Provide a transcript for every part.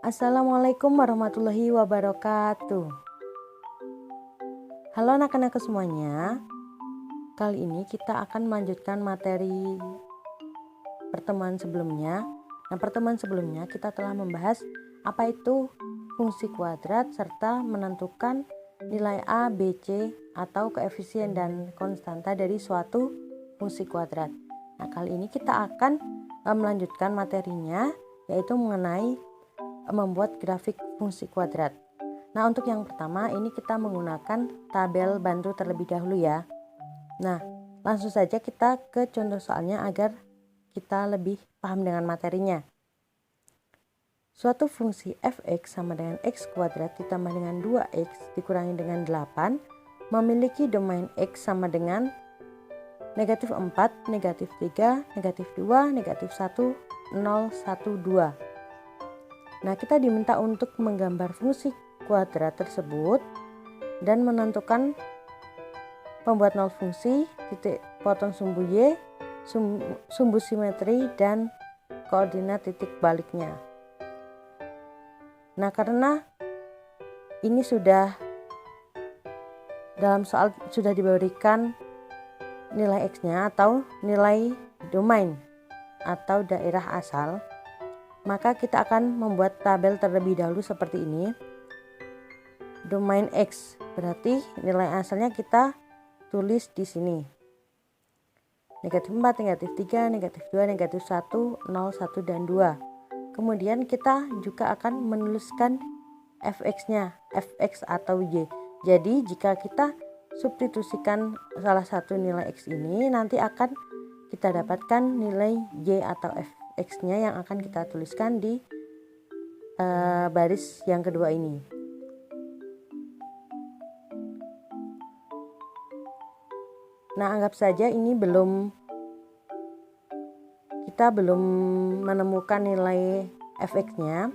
Assalamualaikum warahmatullahi wabarakatuh. Halo anak-anak semuanya. Kali ini kita akan melanjutkan materi pertemuan sebelumnya. Pertemuan sebelumnya kita telah membahas apa itu fungsi kuadrat serta menentukan nilai A, B, C atau koefisien dan konstanta dari suatu fungsi kuadrat. Kali ini kita akan melanjutkan materinya, yaitu mengenai membuat grafik fungsi kuadrat. Untuk yang pertama ini kita menggunakan tabel bantu terlebih dahulu ya. Langsung saja kita ke contoh soalnya agar kita lebih paham dengan materinya. Suatu fungsi fx sama dengan x kuadrat ditambah dengan 2x dikurangi dengan 8 memiliki domain x sama dengan negatif 4, negatif 3, negatif 2, negatif 1, 0, 1, 2. Kita diminta untuk menggambar fungsi kuadrat tersebut dan menentukan pembuat nol fungsi, titik potong sumbu y, sumbu simetri, dan koordinat titik baliknya. Karena ini sudah dalam soal sudah diberikan nilai x-nya atau nilai domain atau daerah asal, maka kita akan membuat tabel terlebih dahulu seperti ini. Domain x berarti nilai asalnya kita tulis di sini. Negatif 4, negatif 3, negatif 2, negatif 1, 0, 1, dan 2. Kemudian kita juga akan menuliskan fx-nya, fx atau y. Jadi jika kita substitusikan salah satu nilai x ini, nanti akan kita dapatkan nilai y atau fx-nya yang akan kita tuliskan di baris yang kedua ini. Anggap saja ini kita belum menemukan nilai fx-nya.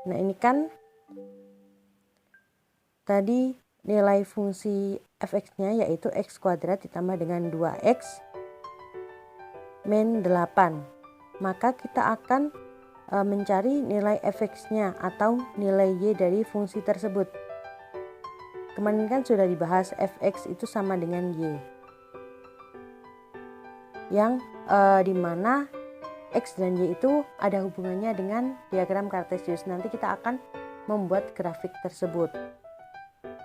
Ini kan tadi nilai fungsi fx-nya yaitu x kuadrat ditambah dengan 2x min 8. Maka kita akan mencari nilai fx-nya atau nilai y dari fungsi tersebut. Kemarin kan sudah dibahas fx itu sama dengan y, yang dimana x dan y itu ada hubungannya dengan diagram kartesius. Nanti kita akan membuat grafik tersebut.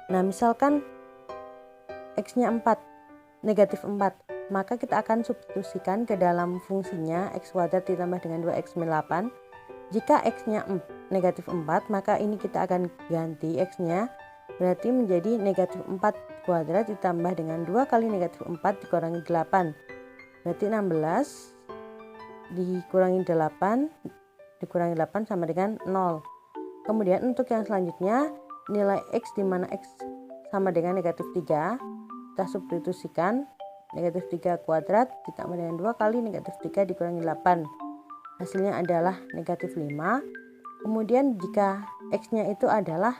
Misalkan x-nya 4, negatif 4, maka kita akan substitusikan ke dalam fungsinya x kuadrat ditambah dengan 2x min 8. Jika x-nya negatif 4, maka ini kita akan ganti x-nya, berarti menjadi negatif 4 kuadrat ditambah dengan 2 kali negatif 4 dikurangi 8. Berarti 16 dikurangi 8 sama dengan 0. Kemudian untuk yang selanjutnya, nilai x di mana x sama dengan negatif 3, kita substitusikan negatif 3 kuadrat ditambah dengan 2 kali negatif 3 dikurangi 8. Hasilnya adalah negatif 5. Kemudian jika x-nya itu adalah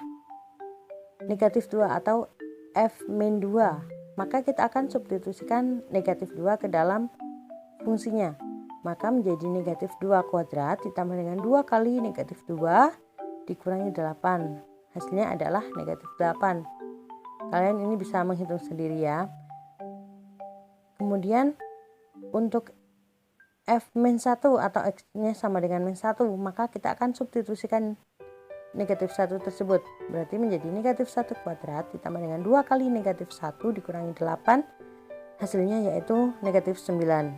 negatif 2 atau f min 2, maka kita akan substitusikan negatif 2 ke dalam fungsinya. Maka menjadi negatif 2 kuadrat ditambah dengan 2 kali negatif 2 dikurangi 8. Hasilnya adalah negatif 8. Kalian ini bisa menghitung sendiri ya. Kemudian untuk f min 1 atau x-nya sama dengan min 1, maka kita akan substitusikan negatif 1 tersebut. Berarti menjadi negatif 1 kuadrat ditambah dengan 2 kali negatif 1 dikurangi 8. Hasilnya yaitu negatif 9.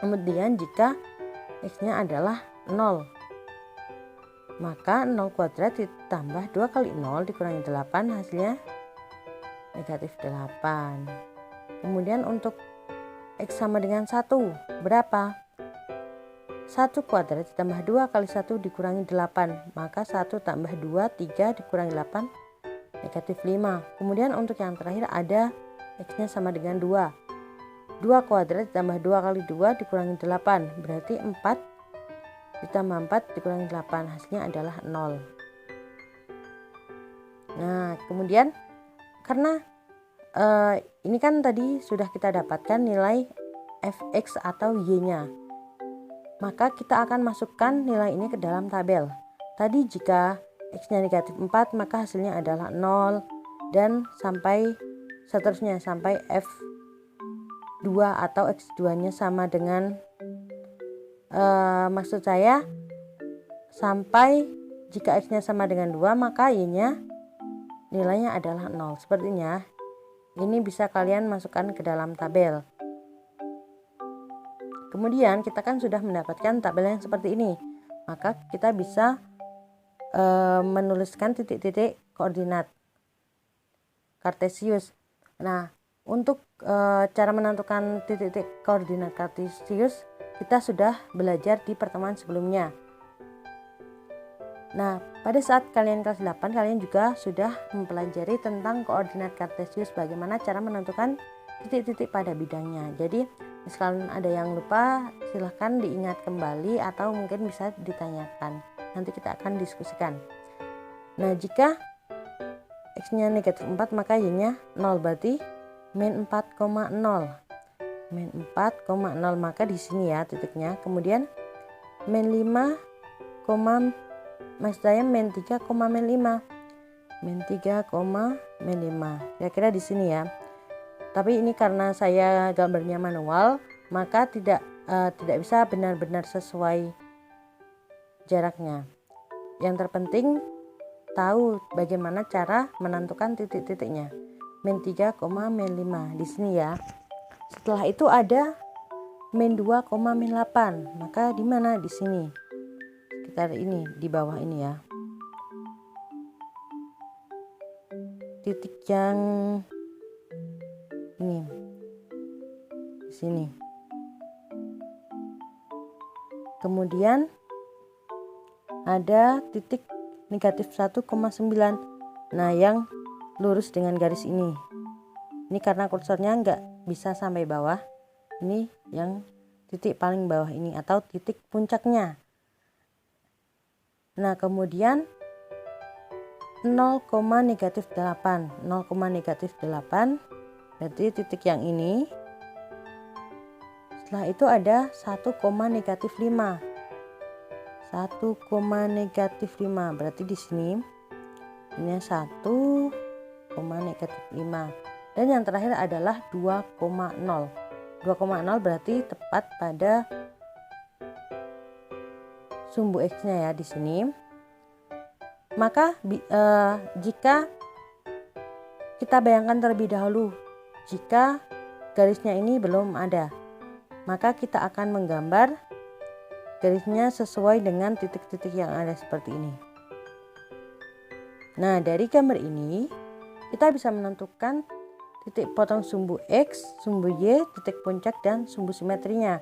Kemudian jika x-nya adalah 0, maka 0 kuadrat ditambah 2 kali 0 dikurangi 8, hasilnya negatif 8. Kemudian untuk x sama dengan 1 berapa? 1 kuadrat ditambah 2 kali 1 dikurangi 8, maka 1 tambah 2, 3 dikurangi 8, negatif 5. Kemudian untuk yang terakhir ada x-nya sama dengan 2. 2 kuadrat ditambah 2 kali 2 dikurangi 8, berarti 4 ditambah 4 dikurangi 8, hasilnya adalah 0. Kemudian karena ini kan tadi sudah kita dapatkan nilai fx atau y-nya. maka kita akan masukkan nilai ini ke dalam tabel. Tadi jika X-nya negatif 4 maka hasilnya adalah 0 dan sampai seterusnya sampai F2 atau X2 nya sama dengan maksud saya sampai jika X nya sama dengan 2 maka Y nya nilainya adalah 0. Sepertinya ini bisa kalian masukkan ke dalam tabel. Kemudian kita kan sudah mendapatkan tabel yang seperti ini, maka kita bisa menuliskan titik-titik koordinat Kartesius. Nah, untuk cara menentukan titik-titik koordinat Kartesius kita sudah belajar di pertemuan sebelumnya. Nah, pada saat kalian kelas 8 kalian juga sudah mempelajari tentang koordinat Kartesius, bagaimana cara menentukan titik-titik pada bidangnya. Jadi misalkan ada yang lupa silahkan diingat kembali atau mungkin bisa ditanyakan. Nanti kita akan diskusikan. Nah, jika X nya negatif 4 maka Y nya 0, berarti min 4,0. Min 4,0 maka di sini ya titiknya. Kemudian min 5, maksud saya min 3, min 5. Min 3, min 5. Kira-kira di sini ya. Tapi ini karena saya gambarnya manual, maka tidak bisa benar-benar sesuai jaraknya. Yang terpenting tahu bagaimana cara menentukan titik-titiknya. Min 3, min 5 di sini ya. Setelah itu ada min 2, min 8. Maka di mana? Di sini. Sekitar ini, di bawah ini ya. Titik yang ini. Di sini. Kemudian ada titik negatif 1,9. Nah, yang lurus dengan garis ini. Ini karena kursornya nggak bisa sampai bawah. Ini yang titik paling bawah ini atau titik puncaknya. Nah, kemudian 0,-8. 0,-8 berarti titik yang ini. Setelah itu ada 1,-5. 1,-5 berarti di sini ini 1,-5. Dan yang terakhir adalah 2,0. 2,0 berarti tepat pada sumbu X-nya ya di sini. Maka jika kita bayangkan terlebih dahulu, jika garisnya ini belum ada, maka kita akan menggambar garisnya sesuai dengan titik-titik yang ada seperti ini. Nah, dari gambar ini kita bisa menentukan titik potong sumbu X, sumbu Y, titik puncak, dan sumbu simetrinya.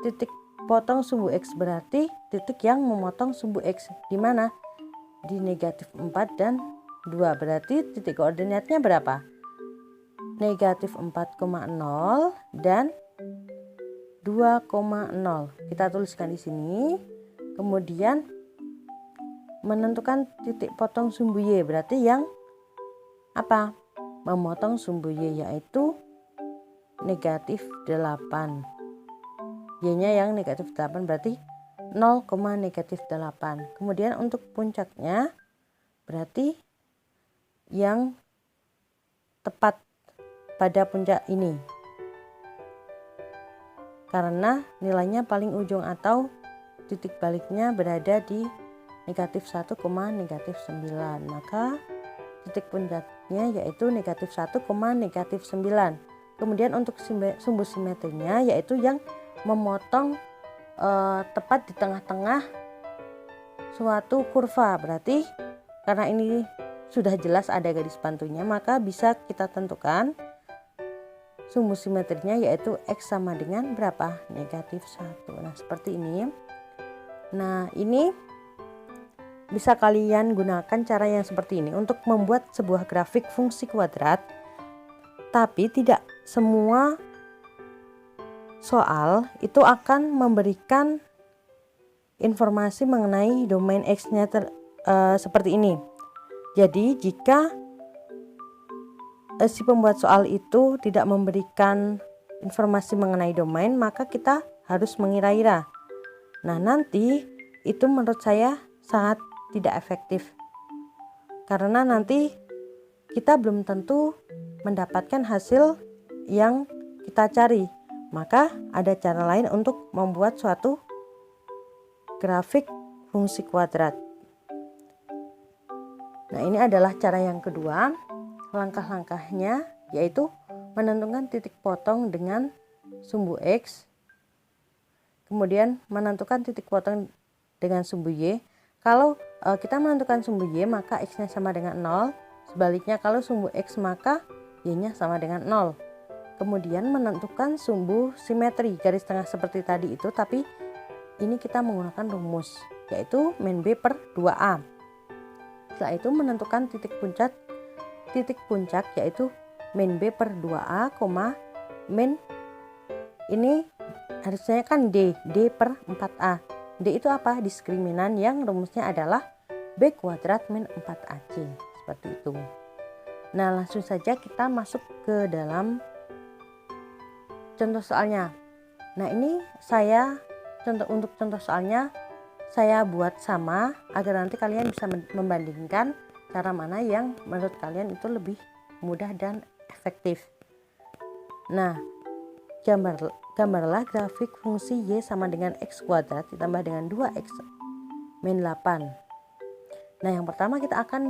Titik potong sumbu X berarti titik yang memotong sumbu X di mana? Di negatif 4 dan 2. Berarti titik koordinatnya berapa? Negatif 4,0 dan 2,0. Kita tuliskan di sini. Kemudian menentukan titik potong sumbu Y berarti yang apa? Memotong sumbu Y yaitu negatif 8. Y-nya yang negatif 8 berarti 0,-8. Kemudian untuk puncaknya berarti yang tepat pada puncak ini. Karena nilainya paling ujung atau titik baliknya berada di negatif 1,-9. Maka titik puncaknya yaitu negatif 1,-9. Kemudian untuk sumbu simetrinya yaitu yang memotong tepat di tengah-tengah suatu kurva. Berarti karena ini sudah jelas ada garis pantunya, maka bisa kita tentukan sumbu simetrinya yaitu X sama dengan berapa? Negatif 1. Nah, seperti ini. Nah, ini bisa kalian gunakan cara yang seperti ini untuk membuat sebuah grafik fungsi kuadrat. Tapi tidak semua soal itu akan memberikan informasi mengenai domain X-nya seperti ini. Jadi jika si pembuat soal itu tidak memberikan informasi mengenai domain, maka kita harus mengira-ira. Nah, nanti itu menurut saya sangat tidak efektif. Karena nanti kita belum tentu mendapatkan hasil yang kita cari. Maka ada cara lain untuk membuat suatu grafik fungsi kuadrat. Nah, ini adalah cara yang kedua. Langkah-langkahnya yaitu menentukan titik potong dengan sumbu X, kemudian menentukan titik potong dengan sumbu Y. Kalau kita menentukan sumbu Y, maka X-nya sama dengan 0. Sebaliknya, kalau sumbu X, maka Y-nya sama dengan 0. Kemudian menentukan sumbu simetri garis tengah seperti tadi itu, tapi ini kita menggunakan rumus, yaitu min B per 2A. Setelah itu menentukan titik puncak yaitu min B per 2A, min ini harusnya kan D per 4A. D itu apa? Diskriminan yang rumusnya adalah B kuadrat min 4AC. Seperti itu. Nah, langsung saja kita masuk ke dalam contoh soalnya. Nah, ini untuk contoh soalnya saya buat sama agar nanti kalian bisa membandingkan cara mana yang menurut kalian itu lebih mudah dan efektif. Nah, gambarlah grafik fungsi Y sama dengan X kuadrat ditambah dengan 2X min 8. Nah, yang pertama kita akan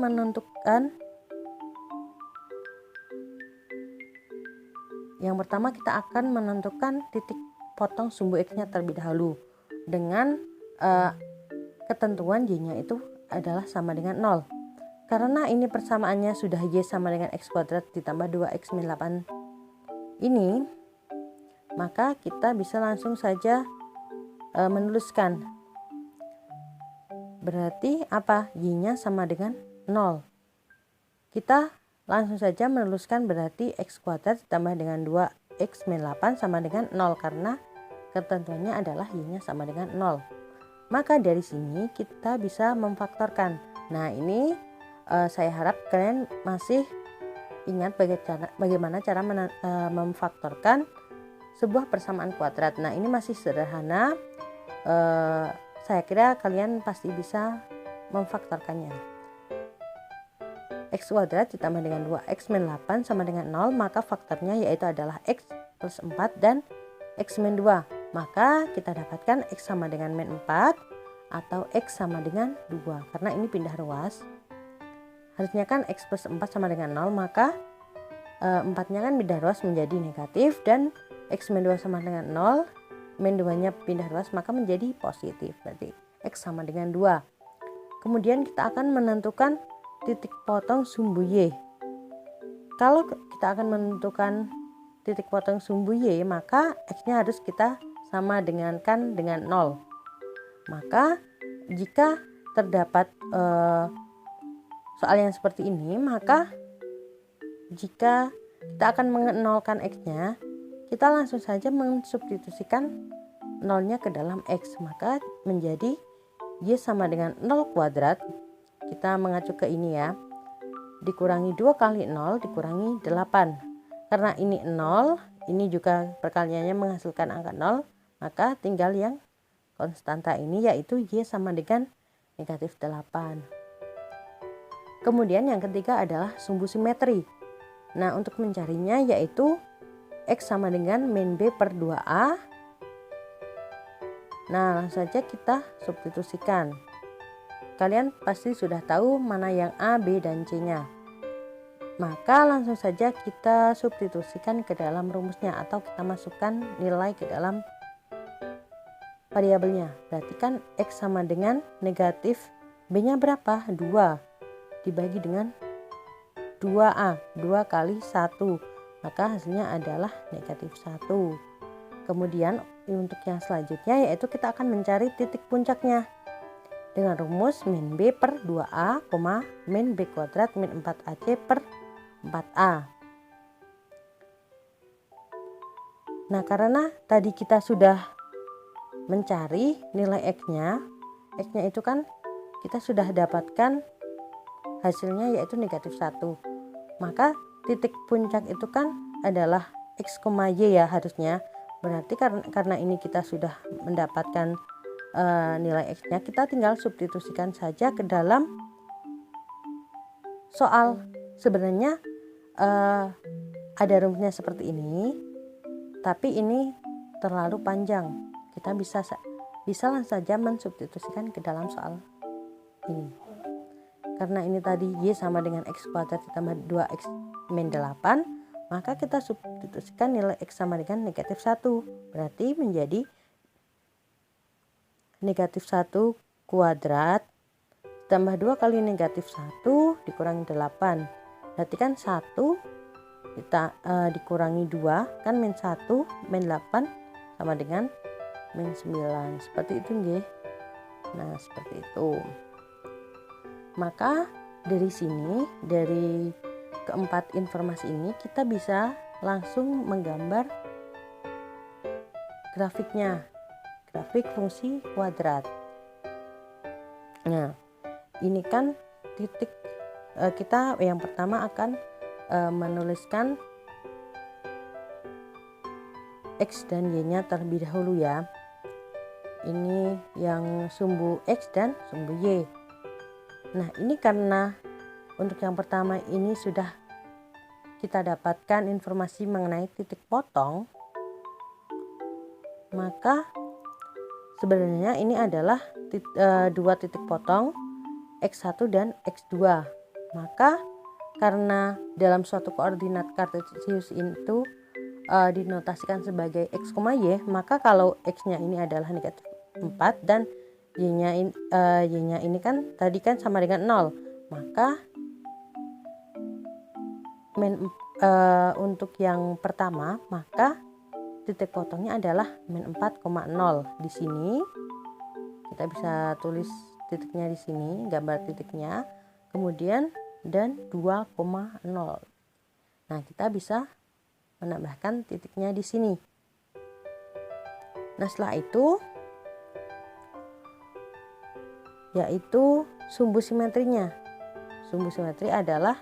menentukan titik potong sumbu X-nya terlebih dahulu dengan ketentuan Y-nya itu adalah sama dengan 0. Karena ini persamaannya sudah Y sama dengan X kuadrat ditambah 2X min 8 ini, maka kita bisa langsung saja menuliskan. Berarti apa? Y-nya sama dengan 0. Kita langsung saja menuliskan berarti X kuadrat ditambah dengan 2X min 8 sama dengan 0 karena ketentuannya adalah Y-nya sama dengan 0. Maka dari sini kita bisa memfaktorkan. Nah, ini saya harap kalian masih ingat bagaimana cara memfaktorkan sebuah persamaan kuadrat. Nah, ini masih sederhana. Saya kira kalian pasti bisa memfaktorkannya. X kuadrat ditambah dengan 2X min 8 sama dengan 0, maka faktornya yaitu adalah X plus 4 dan X min 2. Maka kita dapatkan X sama dengan min 4 atau X sama dengan 2. Karena ini pindah ruas, harusnya kan X plus 4 sama dengan 0, maka 4-nya kan pindah ruas menjadi negatif dan X min 2 sama dengan 0, min 2-nya pindah ruas maka menjadi positif. Berarti X sama dengan 2. Kemudian kita akan menentukan titik potong sumbu Y. Kalau kita akan menentukan titik potong sumbu Y, maka X-nya harus kita sama dengan 0. Maka jika terdapat soal yang seperti ini, maka jika kita akan menolkan X-nya, kita langsung saja mensubstitusikan 0-nya ke dalam X, maka menjadi Y sama dengan 0 kuadrat. Kita mengacu ke ini ya, dikurangi 2 kali 0 dikurangi 8. Karena ini 0, ini juga perkaliannya menghasilkan angka 0, maka tinggal yang konstanta ini yaitu Y sama dengan negatif 8. Kemudian yang ketiga adalah sumbu simetri. Nah, untuk mencarinya yaitu X sama dengan min B per 2A. Nah, langsung saja kita substitusikan. Kalian pasti sudah tahu mana yang A, B, dan C-nya. Maka langsung saja kita substitusikan ke dalam rumusnya atau kita masukkan nilai ke dalam variabelnya. Berarti kan X sama dengan negatif B-nya berapa? 2 dibagi dengan 2A, 2 kali 1, maka hasilnya adalah negatif 1. Kemudian untuk yang selanjutnya yaitu kita akan mencari titik puncaknya dengan rumus min B per 2A, min B kuadrat min 4AC per 4A. Nah, karena tadi kita sudah mencari nilai X-nya itu kan kita sudah dapatkan hasilnya yaitu negatif 1. Maka titik puncak itu kan adalah X, Y ya harusnya. Berarti karena ini kita sudah mendapatkan nilai X-nya, kita tinggal substitusikan saja ke dalam soal. Sebenarnya ada rumusnya seperti ini, tapi ini terlalu panjang. Kita bisa saja mensubstitusikan ke dalam soal ini. Karena ini tadi Y sama dengan X kuadrat ditambah 2X min 8, maka kita substitusikan nilai X sama dengan negatif 1. Berarti menjadi negatif 1 kuadrat tambah 2 kali negatif 1 dikurangi 8. Berarti kan 1 kita dikurangi 2 kan min 1 min 8 sama dengan min 9. Seperti itu nggih. Nah, seperti itu. Maka dari sini, dari keempat informasi ini kita bisa langsung menggambar grafiknya, grafik fungsi kuadrat. Nah, ini kan titik, kita yang pertama akan menuliskan X dan Y-nya terlebih dahulu ya. Ini yang sumbu X dan sumbu Y. Nah, ini karena untuk yang pertama ini sudah kita dapatkan informasi mengenai titik potong, maka sebenarnya ini adalah dua titik potong X1 dan X2. Maka karena dalam suatu koordinat kartesius itu dinotasikan sebagai X, Y, maka kalau X-nya ini adalah negatif 4 dan Y-nya ini kan tadi kan sama dengan 0, maka untuk yang pertama maka titik potongnya adalah min 4,0. Di sini kita bisa tulis titiknya di sini, gambar titiknya, kemudian dan 2,0. Nah, kita bisa menambahkan titiknya di sini. Nah, setelah itu yaitu sumbu simetrinya. Sumbu simetri adalah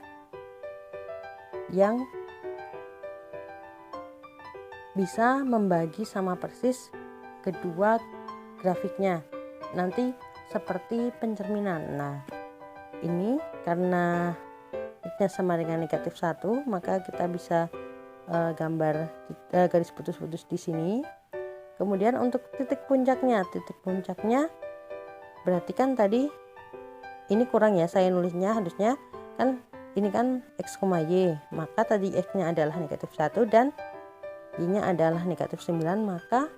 yang bisa membagi sama persis kedua grafiknya. Nanti seperti pencerminan. Nah, ini karena X-nya sama dengan negatif 1, maka kita bisa gambar garis putus-putus di sini. Kemudian untuk titik puncaknya berarti kan tadi ini kurang ya, saya nulisnya harusnya kan ini kan X, Y, maka tadi X-nya adalah negatif 1 dan Y-nya adalah negatif 9, maka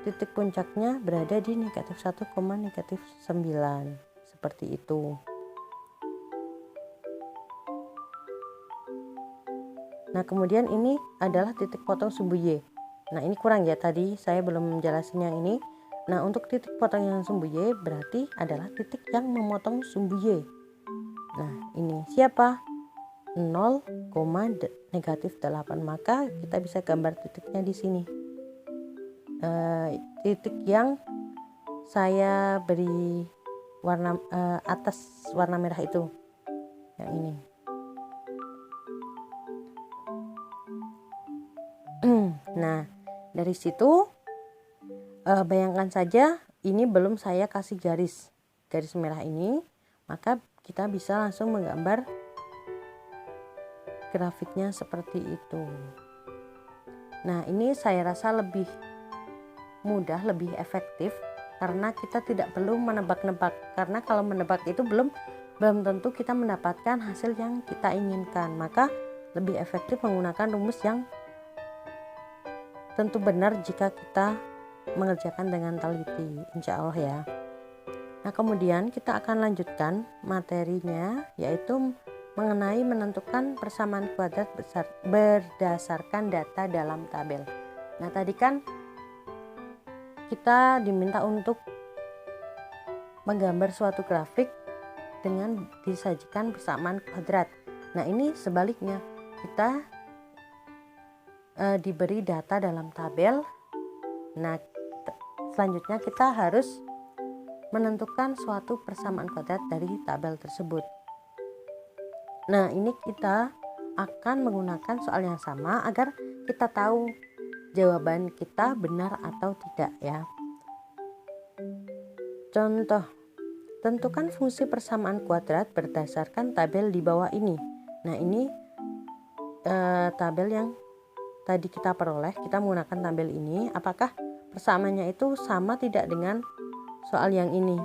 titik puncaknya berada di negatif 1, negatif 9. Seperti itu. Nah, kemudian ini adalah titik potong sumbu Y. Nah, ini kurang ya, tadi saya belum menjelaskan yang ini. Nah, untuk titik potong yang sumbu Y berarti adalah titik yang memotong sumbu Y. Nah, ini siapa? 0, negatif 8. Maka kita bisa gambar titiknya di sini. Titik yang saya beri warna atas warna merah itu. Yang ini. Nah, dari situ bayangkan saja ini belum saya kasih garis merah ini, maka kita bisa langsung menggambar grafiknya seperti itu. Nah, ini saya rasa lebih mudah, lebih efektif karena kita tidak perlu menebak-nebak. Karena kalau menebak itu belum tentu kita mendapatkan hasil yang kita inginkan. Maka lebih efektif menggunakan rumus yang tentu benar jika kita mengerjakan dengan teliti, insya Allah ya. Nah, kemudian kita akan lanjutkan materinya, yaitu mengenai menentukan persamaan kuadrat berdasarkan data dalam tabel. Nah, tadi kan kita diminta untuk menggambar suatu grafik dengan disajikan persamaan kuadrat. Nah, ini sebaliknya, kita diberi data dalam tabel. Nah, selanjutnya kita harus menentukan suatu persamaan kuadrat dari tabel tersebut. Nah, ini kita akan menggunakan soal yang sama agar kita tahu jawaban kita benar atau tidak ya. Contoh, tentukan fungsi persamaan kuadrat berdasarkan tabel di bawah ini. Nah, ini tabel yang tadi kita peroleh, kita menggunakan tabel ini. Apakah persamaannya itu sama tidak dengan soal yang ini?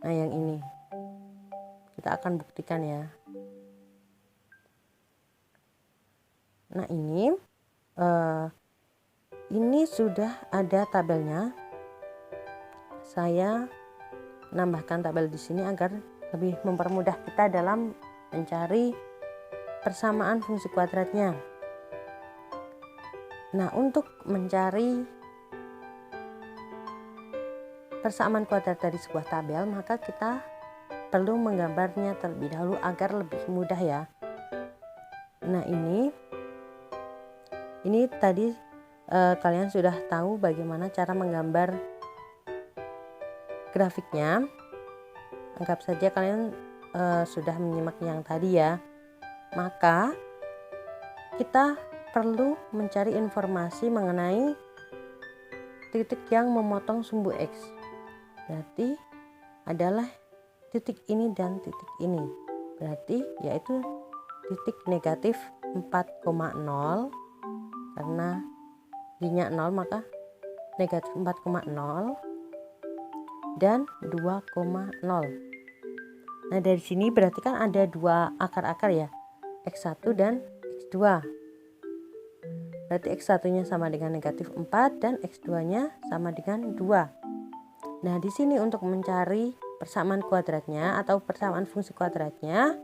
Nah, yang ini kita akan buktikan ya. Nah, ini sudah ada tabelnya. Saya menambahkan tabel di sini agar lebih mempermudah kita dalam mencari persamaan fungsi kuadratnya. Nah, untuk mencari persamaan kuadrat dari sebuah tabel, maka kita perlu menggambarnya terlebih dahulu agar lebih mudah ya. Nah, ini tadi kalian sudah tahu bagaimana cara menggambar grafiknya. Anggap saja kalian sudah menyimak yang tadi ya. Maka kita perlu mencari informasi mengenai titik yang memotong sumbu X. Berarti adalah titik ini dan titik ini. Berarti yaitu titik negatif 4,0, karena Y-nya 0 maka negatif 4,0 dan 2,0. Nah, dari sini berarti kan ada dua akar-akar ya, X1 dan X2. Berarti X1-nya sama dengan negatif 4 dan X2-nya sama dengan 2. Nah, di sini untuk mencari persamaan kuadratnya atau persamaan fungsi kuadratnya,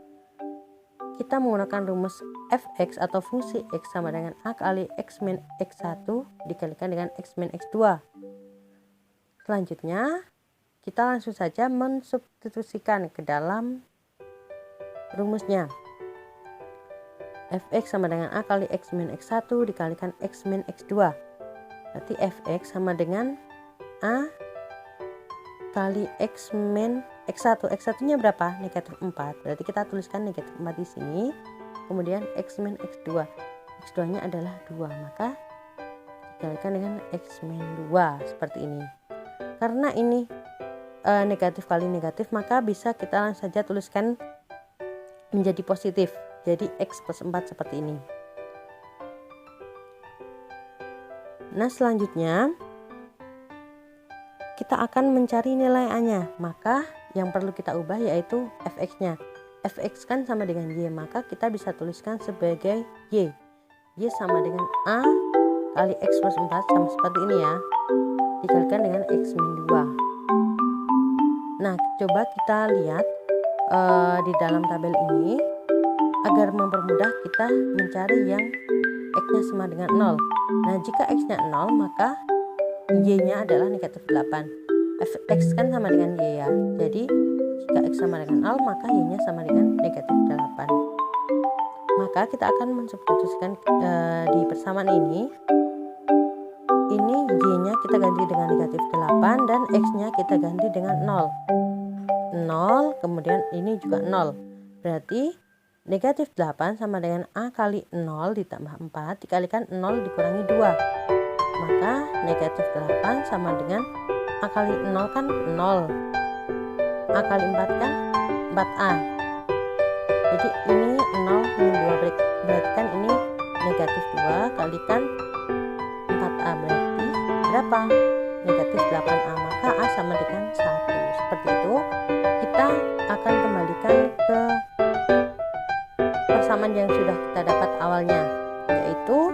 kita menggunakan rumus fx atau fungsi x sama dengan a kali x min x1 dikalikan dengan x min x2. Selanjutnya, kita langsung saja mensubstitusikan ke dalam rumusnya. Fx sama dengan a kali x min x1 dikalikan x min x2. Berarti fx sama dengan a kali x min x1. X1-nya berapa? Negatif 4. Berarti kita tuliskan negatif 4 di sini. Kemudian x min x2. X2-nya adalah 2. Maka dikalikan dengan x min 2 seperti ini. Karena ini negatif kali negatif, maka bisa kita langsung saja tuliskan menjadi positif. Jadi x plus 4 seperti ini. Nah, selanjutnya kita akan mencari nilai A-nya. Maka yang perlu kita ubah yaitu fx-nya. Fx kan sama dengan y, maka kita bisa tuliskan sebagai y. Y sama dengan A kali x plus 4 sama seperti ini ya. Dikalikan dengan x min 2. Nah, coba kita lihat di dalam tabel ini agar mempermudah kita mencari yang x-nya sama dengan 0. Nah, jika x-nya 0 maka y-nya adalah negatif 8. X kan sama dengan y ya. Jadi jika x sama dengan 0 maka y-nya sama dengan negatif 8. Maka kita akan mensubstitusikan di persamaan ini y-nya kita ganti dengan negatif 8 dan x-nya kita ganti dengan 0. 0, kemudian ini juga 0. Berarti negatif 8 sama dengan A kali 0 ditambah 4 dikalikan 0 dikurangi 2. Maka negatif 8 sama dengan A kali 0 kan 0. A kali 4 kan 4A. Jadi ini 0 min 2 berarti kan ini negatif 2 kalikan 4A berarti berapa? Negatif 8A. Maka A sama dengan 1. Seperti itu. Kita akan kembalikan ke persamaan yang sudah kita dapat awalnya, yaitu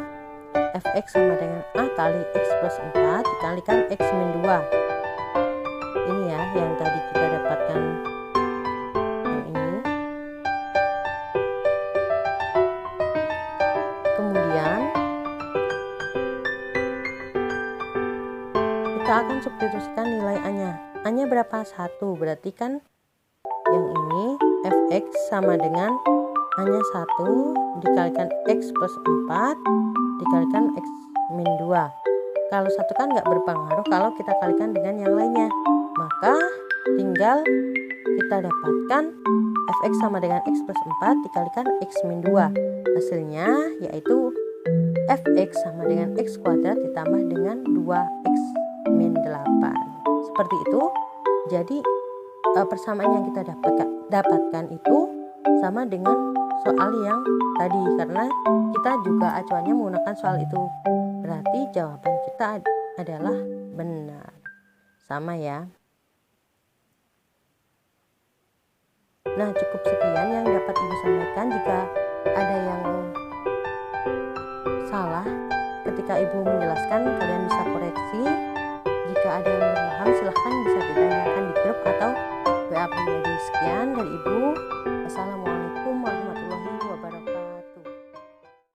fx sama dengan a kali x plus 4 dikalikan x min 2. Ini ya yang tadi kita dapatkan yang ini. Kemudian kita akan substitusikan nilai a-nya. A-nya berapa? 1. Berarti kan yang ini fx sama dengan A-nya 1 dikalikan x plus 4 dikalikan x min 2. Kalau 1 kan nggak berpengaruh kalau kita kalikan dengan yang lainnya. Maka tinggal kita dapatkan fx sama dengan x plus 4 dikalikan x min 2. Hasilnya yaitu fx sama dengan x kuadrat ditambah dengan 2x min 8. seperti itu. Jadi persamaan yang kita dapatkan itu sama dengan soal yang tadi, karena kita juga acuannya menggunakan soal itu. Berarti jawaban kita adalah benar. Sama ya. Nah, cukup sekian yang dapat Ibu sampaikan. Jika ada yang salah ketika Ibu menjelaskan, kalian bisa koreksi. Jika ada yang belum paham, silahkan bisa ditanyakan di grup atau WA pribadi. Sekian dari Ibu.